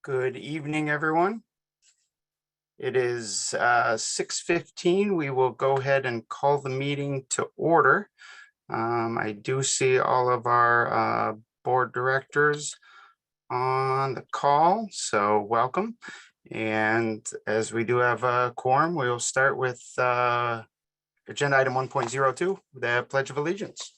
Good evening, everyone. It is 6:15. We will go ahead and call the meeting to order. I do see all of our board directors on the call, so welcome. And as we do have a quorum, we will start with agenda item 1.02, the Pledge of Allegiance.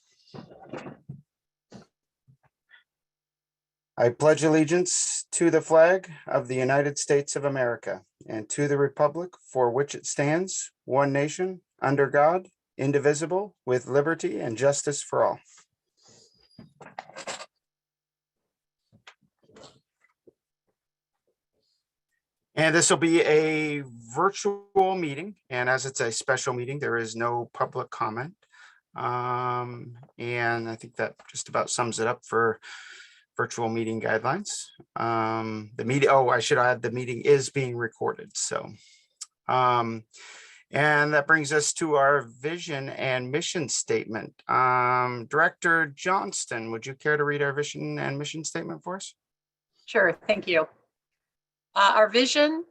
I pledge allegiance to the flag of the United States of America and to the republic for which it stands, one nation, under God, indivisible, with liberty and justice for all. And this will be a virtual meeting, and as it's a special meeting, there is no public comment. And I think that just about sums it up for virtual meeting guidelines. The meeting, I should add, the meeting is being recorded. So, and that brings us to our vision and mission statement. Director Johnston, would you care to read our vision and mission statement for us? Sure, thank you. Our vision,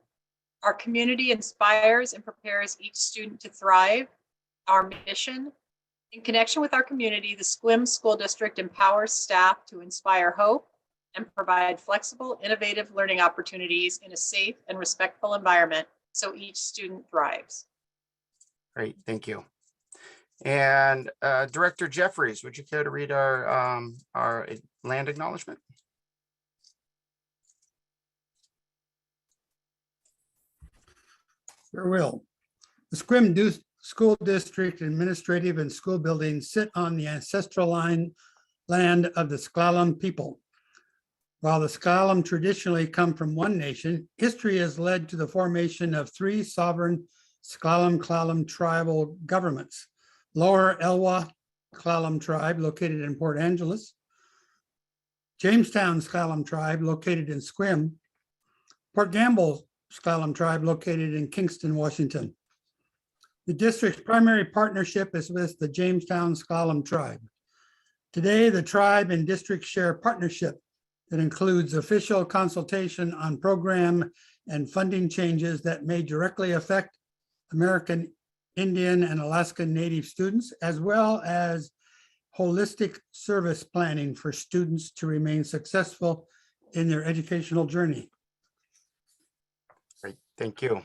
our community inspires and prepares each student to thrive. Our mission, in connection with our community, the SQUIM School District empowers staff to inspire hope and provide flexible, innovative learning opportunities in a safe and respectful environment so each student thrives. Great, thank you. And Director Jeffries, would you care to read our land acknowledgement? Sure will. The SQUIM School District administrative and school buildings sit on the ancestral land of the S'Klallam people. While the S'Klallam traditionally come from one nation, history has led to the formation of three sovereign S'Klallam tribal governments. Lower Elwha S'Klallam tribe located in Port Angeles, Jamestown S'Klallam tribe located in SQUIM, Port Gamble S'Klallam tribe located in Kingston, Washington. The district's primary partnership is with the Jamestown S'Klallam tribe. Today, the tribe and district share a partnership that includes official consultation on program and funding changes that may directly affect American Indian and Alaskan Native students, as well as holistic service planning for students to remain successful in their educational journey. Great, thank you.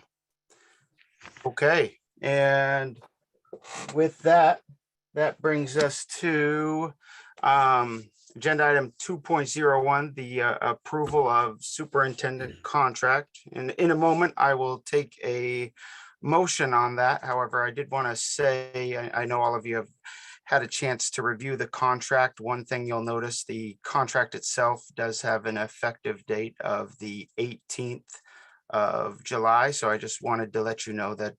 Okay, and with that, that brings us to agenda item 2.01, the approval of superintendent contract. And in a moment, I will take a motion on that. However, I did want to say, I know all of you have had a chance to review the contract. One thing you'll notice, the contract itself does have an effective date of the 18th of July. So I just wanted to let you know that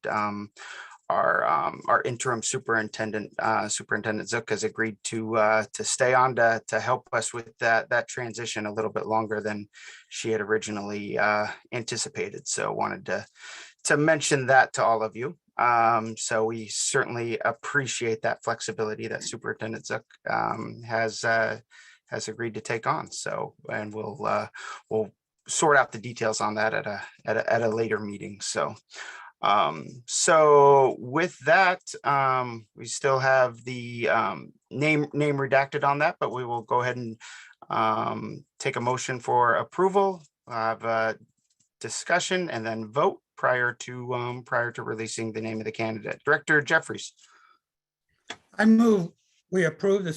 our interim superintendent, Superintendent Zook, has agreed to stay on to help us with that transition a little bit longer than she had originally anticipated. So wanted to mention that to all of you. So we certainly appreciate that flexibility that Superintendent Zook has agreed to take on. So, and we'll sort out the details on that at a later meeting. So. So with that, we still have the name redacted on that, but we will go ahead and take a motion for approval, have a discussion, and then vote prior to releasing the name of the candidate. Director Jeffries. I move we approve the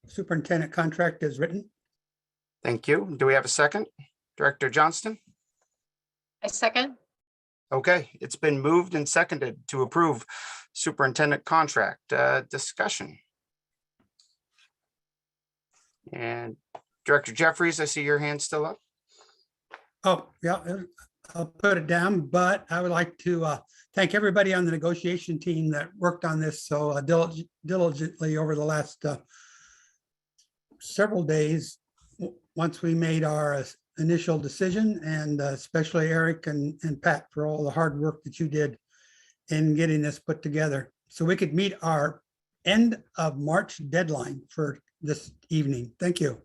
superintendent contract as written. Thank you. Do we have a second? Director Johnston? I second. Okay, it's been moved and seconded to approve superintendent contract. Discussion. And Director Jeffries, I see your hand still up. Oh, yeah, I'll put it down, but I would like to thank everybody on the negotiation team that worked on this so diligently over the last several days once we made our initial decision, and especially Eric and Pat for all the hard work that you did in getting this put together so we could meet our end of March deadline for this evening. Thank you.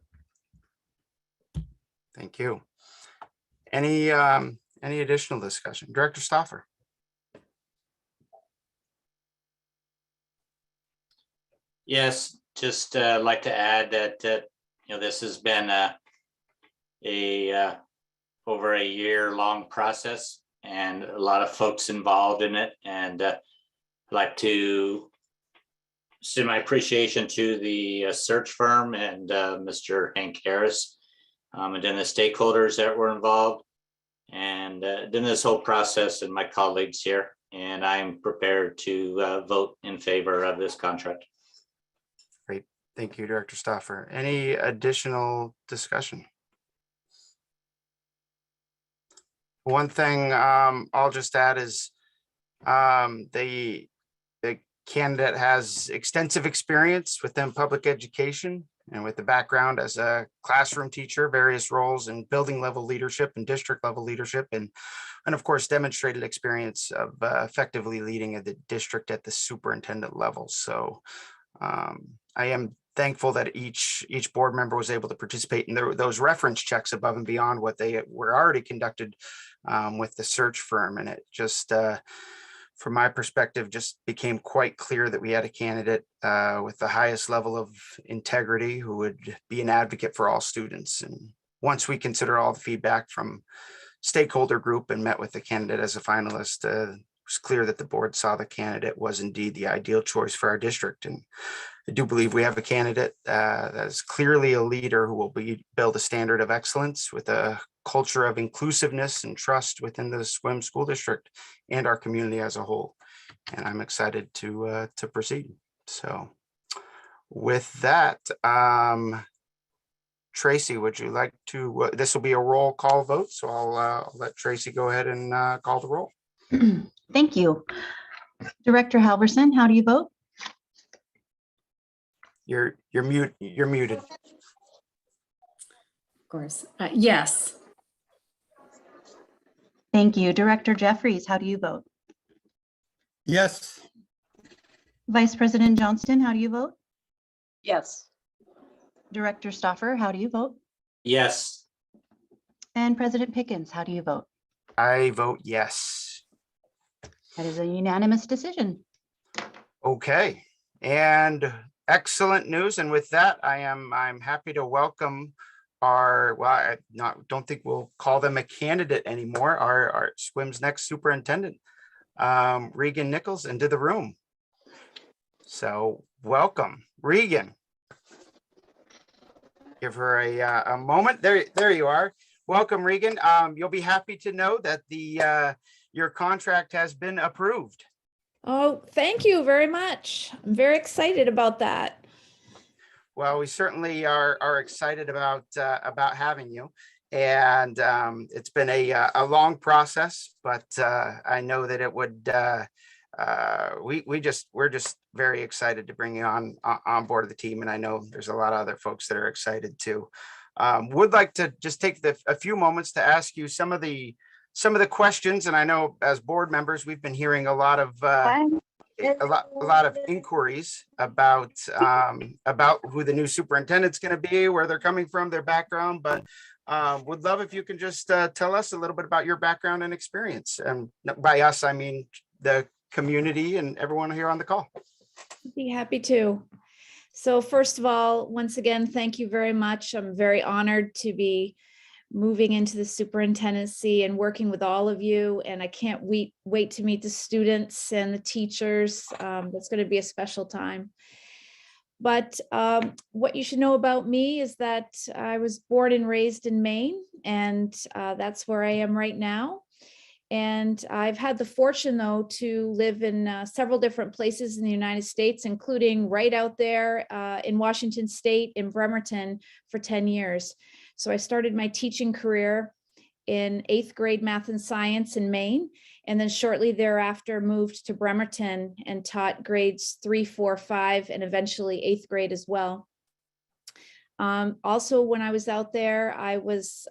Thank you. Any additional discussion? Director Stoffer? Yes, just like to add that this has been a over a year-long process and a lot of folks involved in it, and I'd like to send my appreciation to the search firm and Mr. Hank Harris, and then the stakeholders that were involved, and then this whole process and my colleagues here. And I'm prepared to vote in favor of this contract. Great. Thank you, Director Stoffer. Any additional discussion? One thing I'll just add is the candidate has extensive experience within public education and with the background as a classroom teacher, various roles in building level leadership and district level leadership, and of course demonstrated experience of effectively leading the district at the superintendent level. So I am thankful that each board member was able to participate in those reference checks above and beyond what they were already conducted with the search firm. And it just, from my perspective, just became quite clear that we had a candidate with the highest level of integrity who would be an advocate for all students. And once we consider all the feedback from stakeholder group and met with the candidate as a finalist, it was clear that the board saw the candidate was indeed the ideal choice for our district. And I do believe we have a candidate that is clearly a leader who will build a standard of excellence with a culture of inclusiveness and trust within the SWIM school district and our community as a whole. And I'm excited to proceed. So with that, Tracy, would you like to, this will be a roll call vote, so I'll let Tracy go ahead and call the roll. Thank you. Director Halverson, how do you vote? You're muted. Of course. Yes. Thank you. Director Jeffries, how do you vote? Yes. Vice President Johnston, how do you vote? Yes. Director Stoffer, how do you vote? Yes. And President Pickens, how do you vote? I vote yes. That is a unanimous decision. Okay, and excellent news. And with that, I'm happy to welcome our, well, I don't think we'll call them a candidate anymore, our SWIM's next superintendent, Regan Nichols, into the room. So welcome, Regan. Give her a moment. There you are. Welcome, Regan. You'll be happy to know that your contract has been approved. Oh, thank you very much. I'm very excited about that. Well, we certainly are excited about having you, and it's been a long process, but I know that it would. We're just very excited to bring you on board of the team, and I know there's a lot of other folks that are excited too. Would like to just take a few moments to ask you some of the questions, and I know as board members we've been hearing a lot of inquiries about who the new superintendent's going to be, where they're coming from, their background, but would love if you can just tell us a little bit about your background and experience. And by us, I mean the community and everyone here on the call. Be happy to. So first of all, once again, thank you very much. I'm very honored to be moving into the superintendency and working with all of you. And I can't wait to meet the students and the teachers. That's going to be a special time. But what you should know about me is that I was born and raised in Maine, and that's where I am right now. And I've had the fortune, though, to live in several different places in the United States, including right out there in Washington State, in Bremerton, for 10 years. So I started my teaching career in 8th grade math and science in Maine, and then shortly thereafter moved to Bremerton and taught grades 3, 4, 5, and eventually 8th grade as well. Also, when I was out there, I was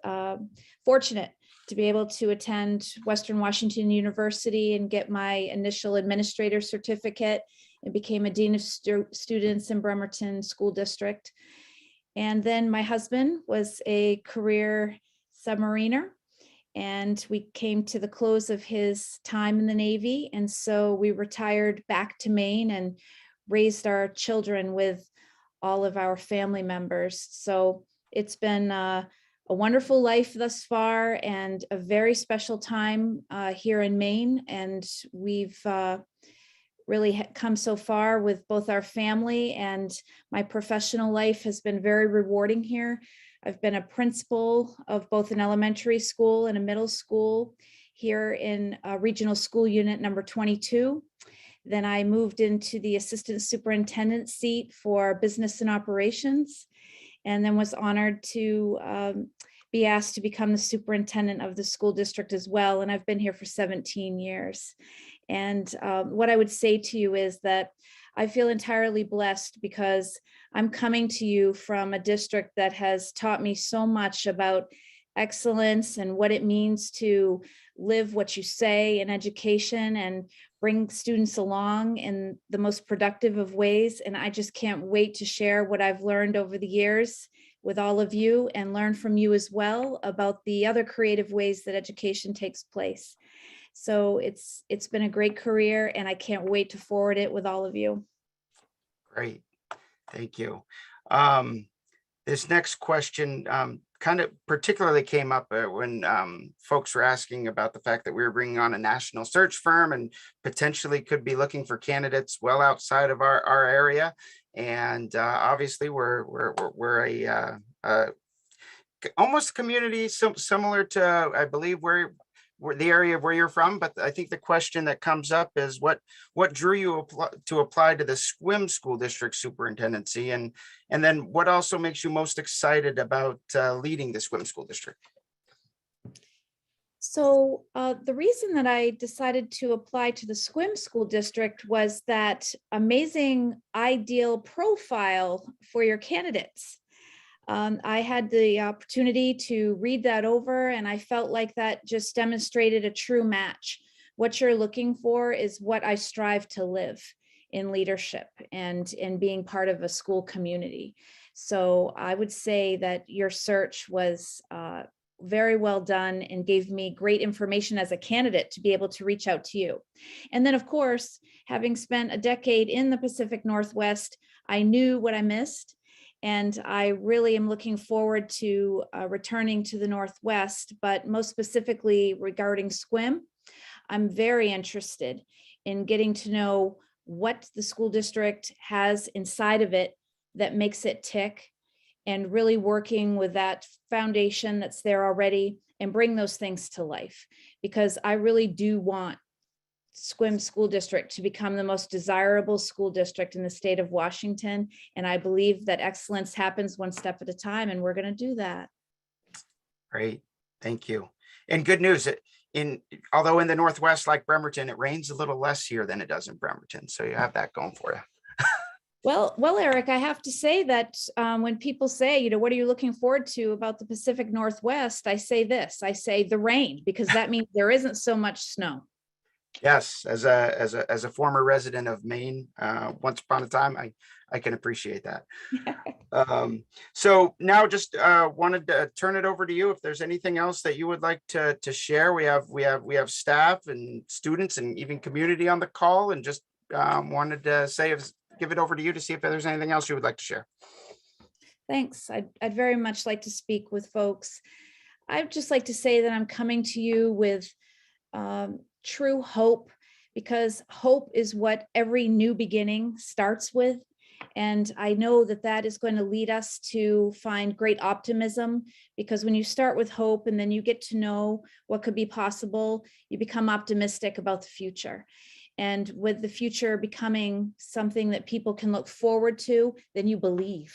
fortunate to be able to attend Western Washington University and get my initial administrator certificate and became a dean of students in Bremerton School District. And then my husband was a career submariner, and we came to the close of his time in the Navy. And so we retired back to Maine and raised our children with all of our family members. So it's been a wonderful life thus far and a very special time here in Maine. And we've really come so far with both our family, and my professional life has been very rewarding here. I've been a principal of both an elementary school and a middle school here in Regional School Unit number 22. Then I moved into the assistant superintendent seat for business and operations, and then was honored to be asked to become the superintendent of the school district as well. And I've been here for 17 years. And what I would say to you is that I feel entirely blessed because I'm coming to you from a district that has taught me so much about excellence and what it means to live what you say in education and bring students along in the most productive of ways. And I just can't wait to share what I've learned over the years with all of you and learn from you as well about the other creative ways that education takes place. So it's been a great career, and I can't wait to forward it with all of you. Great, thank you. This next question kind of particularly came up when folks were asking about the fact that we were bringing on a national search firm and potentially could be looking for candidates well outside of our area. And obviously we're almost a community similar to, I believe, where the area where you're from, but I think the question that comes up is what drew you to apply to the SWIM school district superintendency, and then what also makes you most excited about leading the SWIM school district? So the reason that I decided to apply to the SWIM school district was that amazing ideal profile for your candidates. I had the opportunity to read that over, and I felt like that just demonstrated a true match. What you're looking for is what I strive to live in leadership and in being part of a school community. So I would say that your search was very well done and gave me great information as a candidate to be able to reach out to you. And then, of course, having spent a decade in the Pacific Northwest, I knew what I missed. And I really am looking forward to returning to the Northwest, but most specifically regarding SWIM, I'm very interested in getting to know what the school district has inside of it that makes it tick, and really working with that foundation that's there already and bring those things to life, because I really do want SWIM school district to become the most desirable school district in the state of Washington. And I believe that excellence happens one step at a time, and we're going to do that. Great, thank you. And good news, although in the Northwest, like Bremerton, it rains a little less here than it does in Bremerton. So you have that going for you. Well, Eric, I have to say that when people say, what are you looking forward to about the Pacific Northwest? I say this, I say the rain, because that means there isn't so much snow. Yes, as a former resident of Maine, once upon a time, I can appreciate that. So now just wanted to turn it over to you. If there's anything else that you would like to share, we have staff and students and even community on the call, and just wanted to give it over to you to see if there's anything else you would like to share. Thanks. I'd very much like to speak with folks. I'd just like to say that I'm coming to you with true hope, because hope is what every new beginning starts with. And I know that that is going to lead us to find great optimism, because when you start with hope and then you get to know what could be possible, you become optimistic about the future. And with the future becoming something that people can look forward to, then you believe.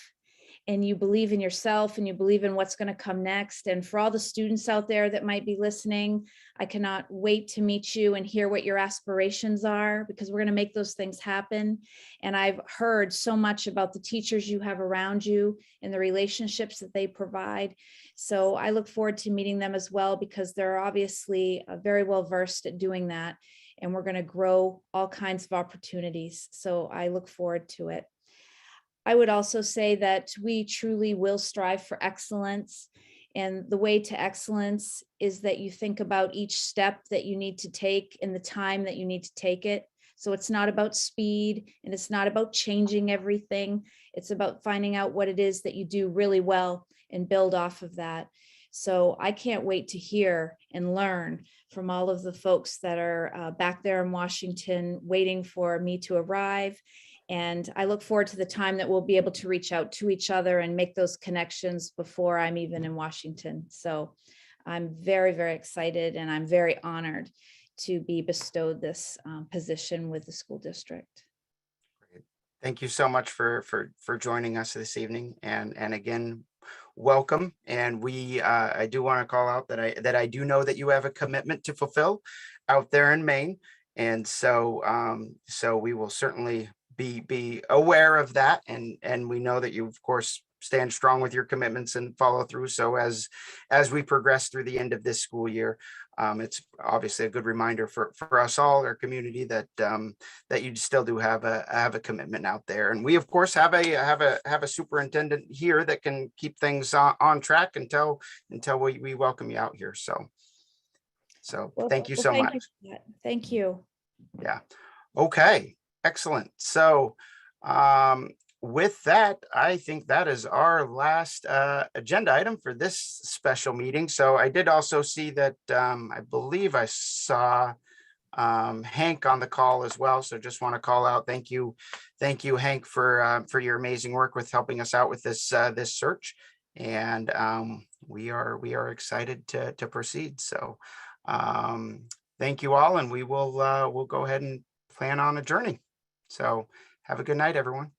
And you believe in yourself, and you believe in what's going to come next. And for all the students out there that might be listening, I cannot wait to meet you and hear what your aspirations are, because we're going to make those things happen. And I've heard so much about the teachers you have around you and the relationships that they provide. So I look forward to meeting them as well, because they're obviously very well versed at doing that. And we're going to grow all kinds of opportunities. So I look forward to it. I would also say that we truly will strive for excellence And the way to excellence is that you think about each step that you need to take and the time that you need to take it. So it's not about speed and it's not about changing everything. It's about finding out what it is that you do really well and build off of that. So I can't wait to hear and learn from all of the folks that are back there in Washington waiting for me to arrive. And I look forward to the time that we'll be able to reach out to each other and make those connections before I'm even in Washington. So I'm very, very excited and I'm very honored to be bestowed this position with the school district. Thank you so much for joining us this evening, and again, welcome. And I do want to call out that I do know that you have a commitment to fulfill out there in Maine, and so we will certainly be aware of that, and we know that you of course stand strong with your commitments and follow through. So as we progress through the end of this school year, it's obviously a good reminder for us all, our community, that that you still do have a commitment out there. And we of course have a superintendent here that can keep things on track until we welcome you out here. So Well, thank you well, so thank much. you for that. Thank you. Yeah. Okay. Excellent. So with that, I think that is our last agenda item for this special meeting. So I did also see that I believe I saw Hank on the call as well. So just want to call out, thank you, Hank, for your amazing work with helping us out with this this search. And we are excited to proceed. So thank you all, and we'll go ahead and plan on adjourning. So have a good night, everyone.